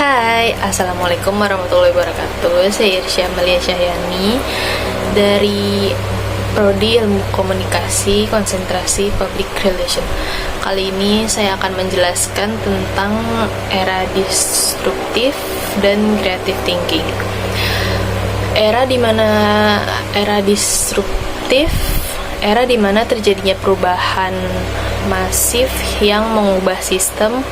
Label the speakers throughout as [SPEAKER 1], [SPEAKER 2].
[SPEAKER 1] Hai, Assalamualaikum warahmatullahi wabarakatuh. Saya Irsya Amalia Syahyani dari Prodi Ilmu Komunikasi Konsentrasi Public Relation. Kali ini saya akan menjelaskan tentang era disruptif dan creative thinking. Era di mana terjadinya perubahan masif yang mengubah sistem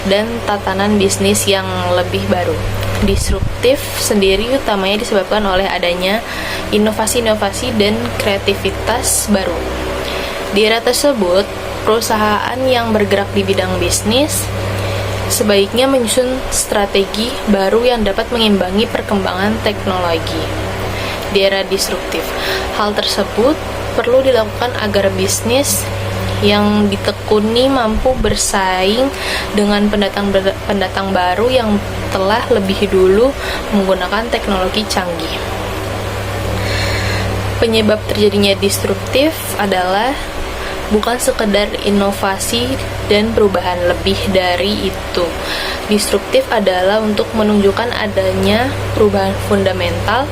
[SPEAKER 1] dan tatanan bisnis yang lebih baru. Disruptif sendiri utamanya disebabkan oleh adanya inovasi-inovasi dan kreativitas baru. Di era tersebut, perusahaan yang bergerak di bidang bisnis sebaiknya menyusun strategi baru yang dapat mengimbangi perkembangan teknologi. Di era disruptif, hal tersebut perlu dilakukan agar bisnis yang ditekuni mampu bersaing dengan pendatang baru yang telah lebih dulu menggunakan teknologi canggih. Penyebab terjadinya disruptif adalah bukan sekedar inovasi dan perubahan, lebih dari itu. Disruptif adalah untuk menunjukkan adanya perubahan fundamental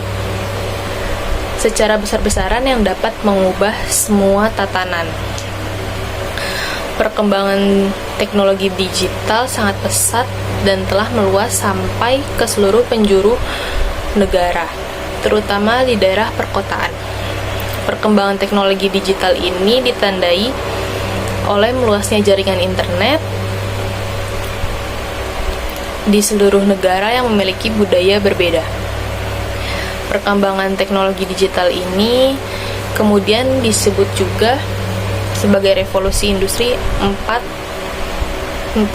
[SPEAKER 1] secara besar-besaran yang dapat mengubah semua tatanan. Perkembangan teknologi digital sangat pesat dan telah meluas sampai ke seluruh penjuru negara, terutama di daerah perkotaan. Perkembangan teknologi digital ini ditandai oleh meluasnya jaringan internet di seluruh negara yang memiliki budaya berbeda. Perkembangan teknologi digital ini kemudian disebut juga sebagai revolusi industri 4.0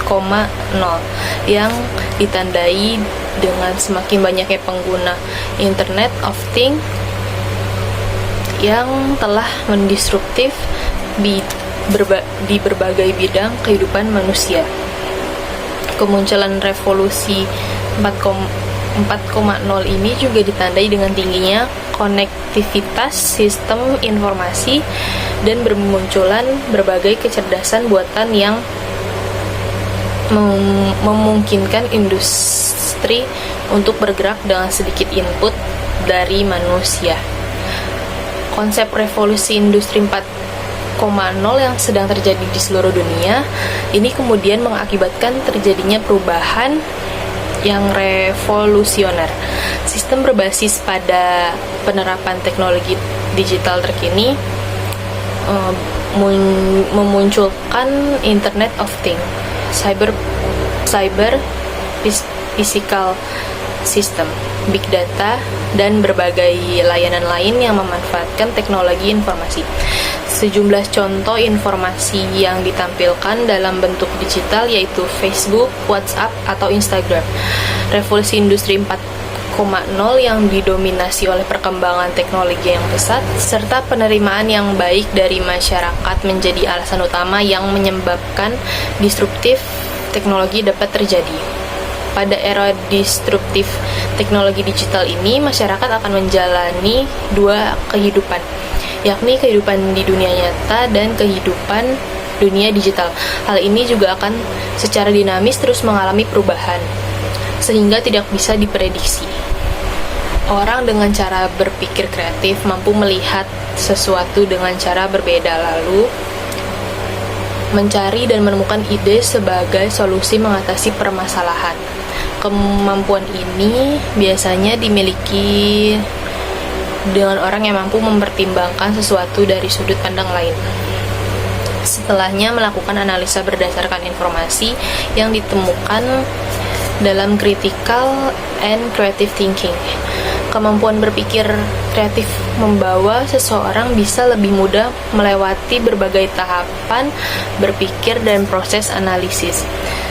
[SPEAKER 1] yang ditandai dengan semakin banyaknya pengguna Internet of Things yang telah mendisruptif di berbagai bidang kehidupan manusia. Kemunculan revolusi 4.0 ini juga ditandai dengan tingginya konektivitas sistem informasi dan bermunculan berbagai kecerdasan buatan yang memungkinkan industri untuk bergerak dengan sedikit input dari manusia. Konsep revolusi industri 4.0 yang sedang terjadi di seluruh dunia ini kemudian mengakibatkan terjadinya perubahan yang revolusioner. Sistem berbasis pada penerapan teknologi digital terkini memunculkan Internet of Things, cyber physical system, big data, dan berbagai layanan lain yang memanfaatkan teknologi informasi. Sejumlah contoh informasi yang ditampilkan dalam bentuk digital yaitu Facebook, WhatsApp, atau Instagram. Revolusi industri 4.0 yang didominasi oleh perkembangan teknologi yang pesat serta penerimaan yang baik dari masyarakat menjadi alasan utama yang menyebabkan disruptif teknologi dapat terjadi. Pada era disruptif teknologi digital ini, masyarakat akan menjalani dua kehidupan, yakni kehidupan di dunia nyata dan kehidupan dunia digital. Hal ini juga akan secara dinamis terus mengalami perubahan, sehingga tidak bisa diprediksi. Orang dengan cara berpikir kreatif mampu melihat sesuatu dengan cara berbeda, lalu mencari dan menemukan ide sebagai solusi mengatasi permasalahan. Kemampuan ini biasanya dimiliki dengan orang yang mampu mempertimbangkan sesuatu dari sudut pandang lain. Setelahnya melakukan analisa berdasarkan informasi yang ditemukan dalam critical and creative thinking. Kemampuan berpikir kreatif membawa seseorang bisa lebih mudah melewati berbagai tahapan berpikir dan proses analisis,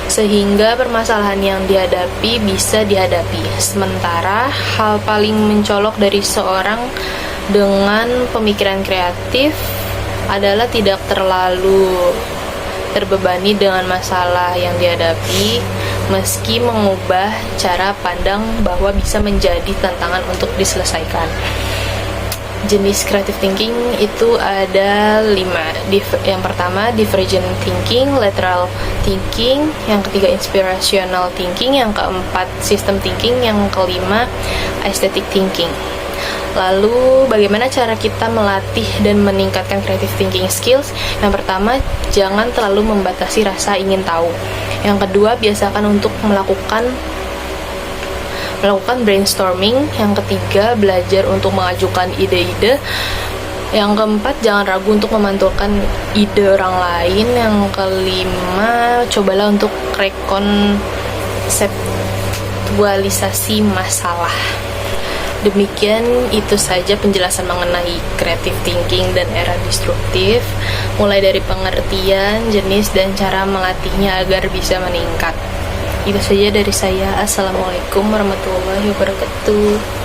[SPEAKER 1] sehingga permasalahan yang dihadapi bisa dihadapi. Sementara hal paling mencolok dari seorang dengan pemikiran kreatif adalah tidak terlalu terbebani dengan masalah yang dihadapi, meski mengubah cara pandang bahwa bisa menjadi tantangan untuk diselesaikan. jenis creative thinking itu ada 5. Yang pertama divergent thinking, lateral thinking, yang ketiga inspirational thinking, yang keempat system thinking, yang kelima aesthetic thinking. Lalu bagaimana cara kita melatih dan meningkatkan creative thinking skills? Yang pertama, jangan terlalu membatasi rasa ingin tahu. Yang kedua, biasakan untuk melakukan brainstorming. Yang ketiga, belajar untuk mengajukan ide-ide. Yang keempat, jangan ragu untuk memantulkan ide orang lain. Yang kelima, cobalah untuk rekonseptualisasi masalah. Demikian itu saja penjelasan mengenai creative thinking dan era destruktif, mulai dari pengertian, jenis, dan cara melatihnya agar bisa meningkat. Itu saja dari saya. Assalamualaikum warahmatullahi wabarakatuh.